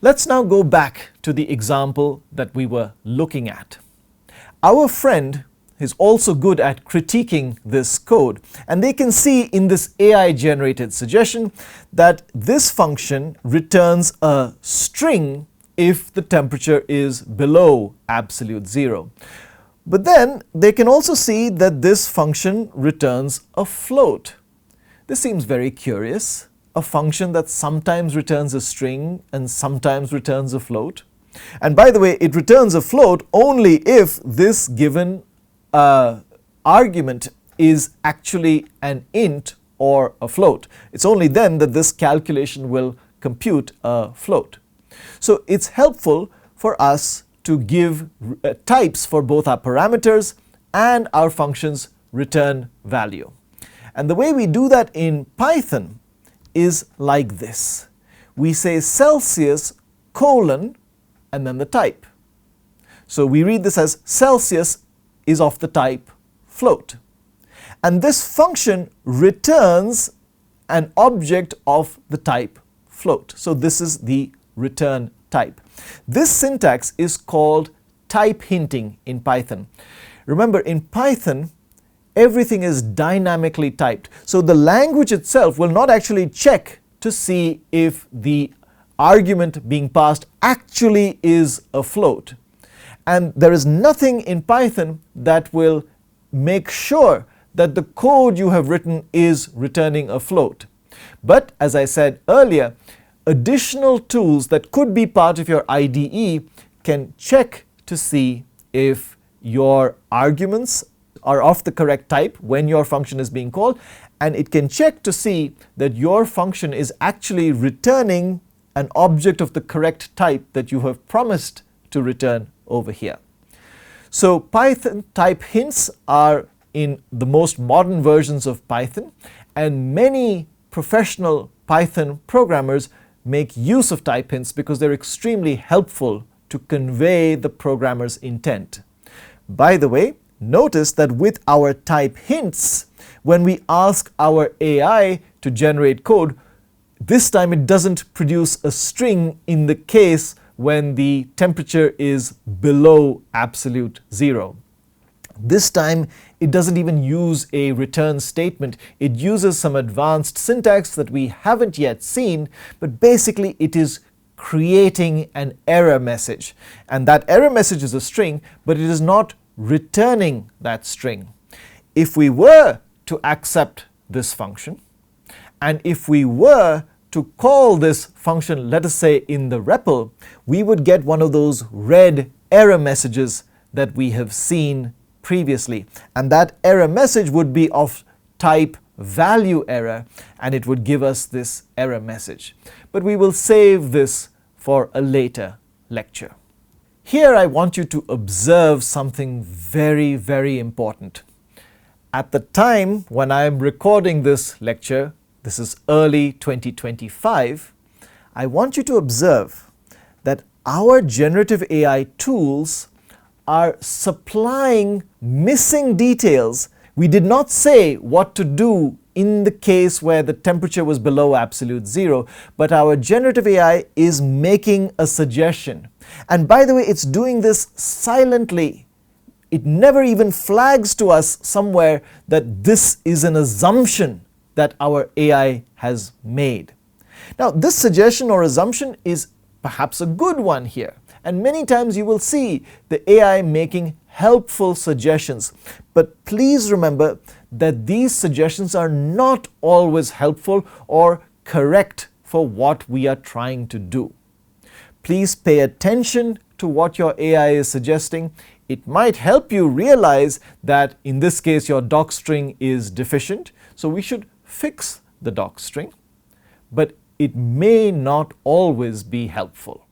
Let's now go back to the example that we were looking at. Our friend is also good at critiquing this code, and they can see in this AI-generated suggestion that this function returns a string if the temperature is below absolute zero. But then they can also see that this function returns a float. This seems very curious, a function that sometimes returns a string and sometimes returns a float. And by the way, it returns a float only if this given argument is actually an int or a float. It's only then that this calculation will compute a float. So it's helpful for us to give types for both our parameters and our function's return value. And the way we do that in Python is like this. We say Celsius colon and then the type. So we read this as Celsius is of the type float. And this function returns an object of the type float. So this is the return type. This syntax is called type hinting in Python. Remember, in Python, everything is dynamically typed. So the language itself will not actually check to see if the argument being passed actually is a float. And there is nothing in Python that will make sure that the code you have written is returning a float. But as I said earlier, additional tools that could be part of your IDE can check to see if your arguments are of the correct type when your function is being called, and it can check to see that your function is actually returning an object of the correct type that you have promised to return over here. So Python type hints are in the most modern versions of Python, and many professional Python programmers make use of type hints because they're extremely helpful to convey the programmer's intent. By the way, notice that with our type hints, when we ask our AI to generate code, this time it doesn't produce a string in the case when the temperature is below absolute zero. This time it doesn't even use a return statement. It uses some advanced syntax that we haven't yet seen, but basically it is creating an error message. And that error message is a string, but it is not returning that string. If we were to accept this function, and if we were to call this function, let us say in the REPL, we would get one of those red error messages that we have seen previously. And that error message would be of type value error, and it would give us this error message. But we will save this for a later lecture. Here I want you to observe something very, very important. At the time when I am recording this lecture, this is early 2025, I want you to observe that our generative AI tools are supplying missing details. We did not say what to do in the case where the temperature was below absolute zero, but our generative AI is making a suggestion. And by the way, it's doing this silently. It never even flags to us somewhere that this is an assumption that our AI has made. Now, this suggestion or assumption is perhaps a good one here. And many times you will see the AI making helpful suggestions. But please remember that these suggestions are not always helpful or correct for what we are trying to do. Please pay attention to what your AI is suggesting. It might help you realize that in this case your docstring is deficient, so we should fix the docstring, but it may not always be helpful.